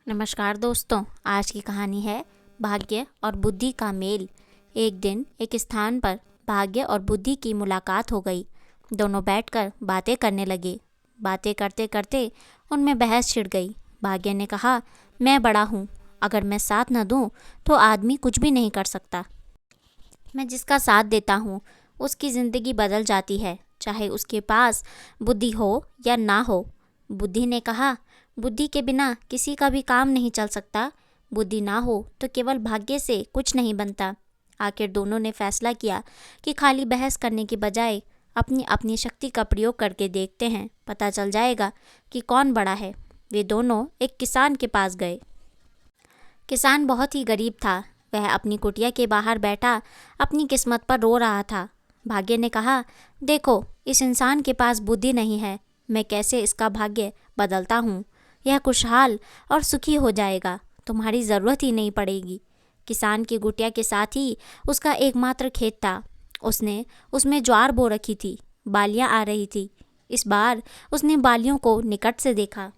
नमस्कार दोस्तों, आज की कहानी है भाग्य और बुद्धि का मेल। एक दिन एक स्थान पर भाग्य और बुद्धि की मुलाकात हो गई। दोनों बैठकर बातें करने लगे। बातें करते करते उनमें बहस छिड़ गई। भाग्य ने कहा, मैं बड़ा हूँ, अगर मैं साथ न दूँ तो आदमी कुछ भी नहीं कर सकता। मैं जिसका साथ देता हूँ उसकी ज़िंदगी बदल जाती है, चाहे उसके पास बुद्धि हो या ना हो। बुद्धि ने कहा, बुद्धि के बिना किसी का भी काम नहीं चल सकता। बुद्धि ना हो तो केवल भाग्य से कुछ नहीं बनता। आखिर दोनों ने फैसला किया कि खाली बहस करने के बजाय अपनी अपनी शक्ति का प्रयोग करके देखते हैं, पता चल जाएगा कि कौन बड़ा है। वे दोनों एक किसान के पास गए। किसान बहुत ही गरीब था। वह अपनी कुटिया के बाहर बैठा अपनी किस्मत पर रो रहा था। भाग्य ने कहा, देखो, इस इंसान के पास बुद्धि नहीं है, मैं कैसे इसका भाग्य बदलता हूँ। यह खुशहाल और सुखी हो जाएगा, तुम्हारी ज़रूरत ही नहीं पड़ेगी। किसान की कुटिया के साथ ही उसका एकमात्र खेत था। उसने उसमें ज्वार बो रखी थी। बालियाँ आ रही थी। इस बार उसने बालियों को निकट से देखा।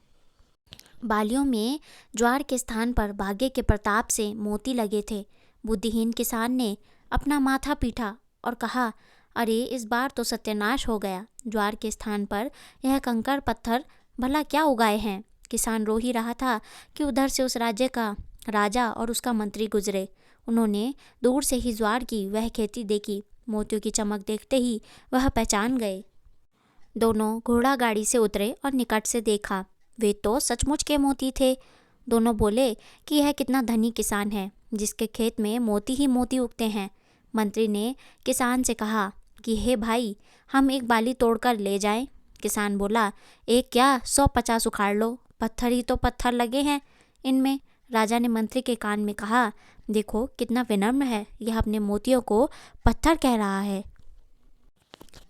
बालियों में ज्वार के स्थान पर भाग्य के प्रताप से मोती लगे थे। बुद्धिहीन किसान ने अपना माथा पीटा और कहा, अरे, इस बार तो सत्यानाश हो गया। ज्वार के स्थान पर यह कंकड़ पत्थर भला क्या उगाए हैं। किसान रो ही रहा था कि उधर से उस राज्य का राजा और उसका मंत्री गुजरे। उन्होंने दूर से ही ज्वार की वह खेती देखी। मोतियों की चमक देखते ही वह पहचान गए। दोनों घोड़ा गाड़ी से उतरे और निकट से देखा। वे तो सचमुच के मोती थे। दोनों बोले कि यह कितना धनी किसान है जिसके खेत में मोती ही मोती उगते हैं। मंत्री ने किसान से कहा कि हे भाई, हम एक बाली तोड़कर ले जाएं। किसान बोला, एक क्या, 150 उखाड़ लो, पत्थर ही तो पत्थर लगे हैं इनमें। राजा ने मंत्री के कान में कहा, देखो कितना विनम्र है, यह अपने मोतियों को पत्थर कह रहा है।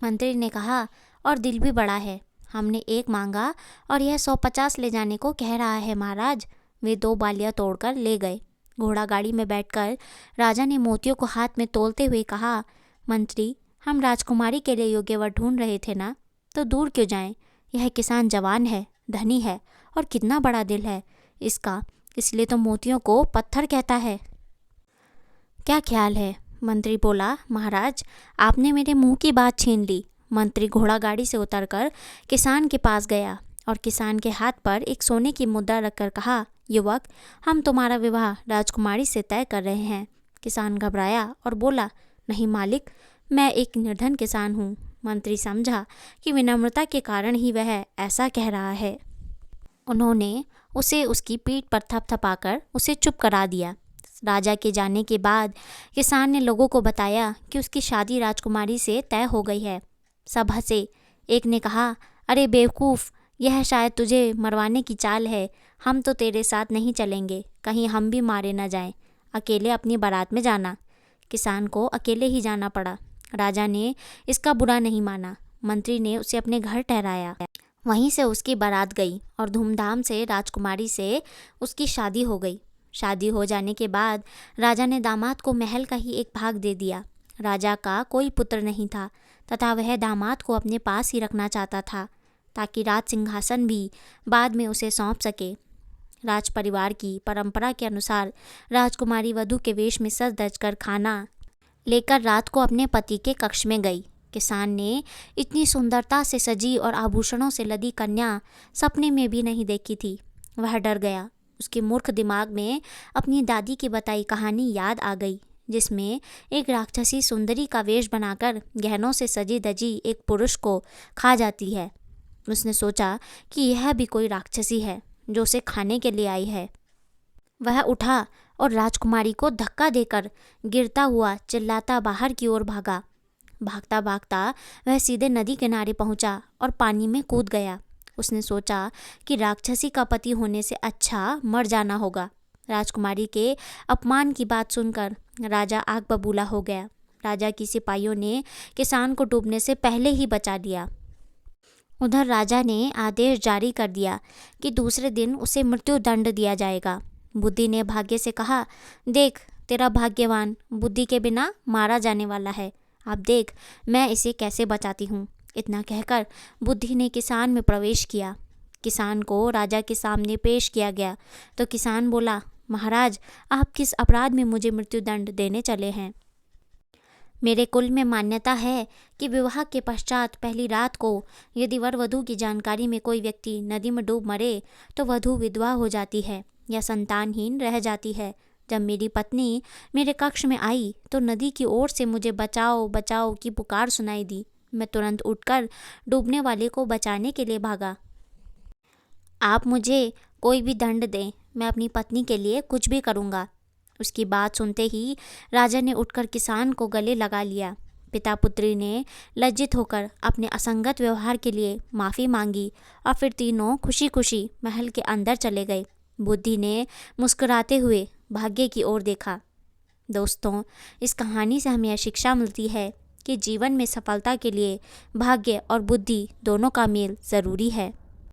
मंत्री ने कहा, और दिल भी बड़ा है, हमने एक मांगा और यह 150 ले जाने को कह रहा है महाराज। वे 2 बालियां तोड़कर ले गए। घोड़ा गाड़ी में बैठकर राजा ने मोतियों को हाथ में तोलते हुए कहा, मंत्री, हम राजकुमारी के लिए योग्य वर ढूंढ रहे थे ना, तो दूर क्यों जाएं। यह किसान जवान है, धनी है और कितना बड़ा दिल है इसका, इसलिए तो मोतियों को पत्थर कहता है। क्या ख्याल है। मंत्री बोला, महाराज, आपने मेरे मुंह की बात छीन ली। मंत्री घोड़ा गाड़ी से उतरकर किसान के पास गया और किसान के हाथ पर एक सोने की मुद्रा रखकर कहा, युवक, हम तुम्हारा विवाह राजकुमारी से तय कर रहे हैं। किसान घबराया और बोला, नहीं मालिक, मैं एक निर्धन किसान हूँ। मंत्री समझा कि विनम्रता के कारण ही वह ऐसा कह रहा है। उन्होंने उसे उसकी पीठ पर थपथपाकर उसे चुप करा दिया। राजा के जाने के बाद किसान ने लोगों को बताया कि उसकी शादी राजकुमारी से तय हो गई है। सब हंसे। एक ने कहा, अरे बेवकूफ़, यह शायद तुझे मरवाने की चाल है। हम तो तेरे साथ नहीं चलेंगे, कहीं हम भी मारे न जाएं। अकेले अपनी बारात में जाना। किसान को अकेले ही जाना पड़ा। राजा ने इसका बुरा नहीं माना। मंत्री ने उसे अपने घर ठहराया। वहीं से उसकी बारात गई और धूमधाम से राजकुमारी से उसकी शादी हो गई। शादी हो जाने के बाद राजा ने दामाद को महल का ही एक भाग दे दिया। राजा का कोई पुत्र नहीं था तथा वह दामाद को अपने पास ही रखना चाहता था ताकि राज सिंहासन भी बाद में उसे सौंप सके। राज परिवार की परंपरा के अनुसार राजकुमारी वधू के वेश में सज धज कर खाना लेकर रात को अपने पति के कक्ष में गई। किसान ने इतनी सुंदरता से सजी और आभूषणों से लदी कन्या सपने में भी नहीं देखी थी। वह डर गया। उसके मूर्ख दिमाग में अपनी दादी की बताई कहानी याद आ गई, जिसमें एक राक्षसी सुंदरी का वेश बनाकर गहनों से सजी धजी एक पुरुष को खा जाती है। उसने सोचा कि यह भी कोई राक्षसी है जो उसे खाने के लिए आई है। वह उठा और राजकुमारी को धक्का देकर गिरता हुआ चिल्लाता बाहर की ओर भागा। भागता भागता वह सीधे नदी किनारे पहुंचा और पानी में कूद गया। उसने सोचा कि राक्षसी का पति होने से अच्छा मर जाना होगा। राजकुमारी के अपमान की बात सुनकर राजा आग बबूला हो गया। राजा की सिपाहियों ने किसान को डूबने से पहले ही बचा लिया। उधर राजा ने आदेश जारी कर दिया कि दूसरे दिन उसे मृत्यु दंड दिया जाएगा। बुद्धि ने भाग्य से कहा, देख, तेरा भाग्यवान बुद्धि के बिना मारा जाने वाला है। अब देख मैं इसे कैसे बचाती हूँ। इतना कहकर बुद्धि ने किसान में प्रवेश किया। किसान को राजा के सामने पेश किया गया तो किसान बोला, महाराज, आप किस अपराध में मुझे मृत्युदंड देने चले हैं? मेरे कुल में मान्यता है कि विवाह के पश्चात पहली रात को यदि वर वधू की जानकारी में कोई व्यक्ति नदी में डूब मरे तो वधू विधवा हो जाती है या संतानहीन रह जाती है। जब मेरी पत्नी मेरे कक्ष में आई तो नदी की ओर से मुझे बचाओ बचाओ की पुकार सुनाई दी। मैं तुरंत उठकर डूबने वाले को बचाने के लिए भागा। आप मुझे कोई भी दंड दें, मैं अपनी पत्नी के लिए कुछ भी करूँगा। उसकी बात सुनते ही राजा ने उठकर किसान को गले लगा लिया। पिता पुत्री ने लज्जित होकर अपने असंगत व्यवहार के लिए माफ़ी मांगी और फिर तीनों खुशी खुशी महल के अंदर चले गए। बुद्धि ने मुस्कुराते हुए भाग्य की ओर देखा। दोस्तों, इस कहानी से हमें यह शिक्षा मिलती है कि जीवन में सफलता के लिए भाग्य और बुद्धि दोनों का मेल ज़रूरी है।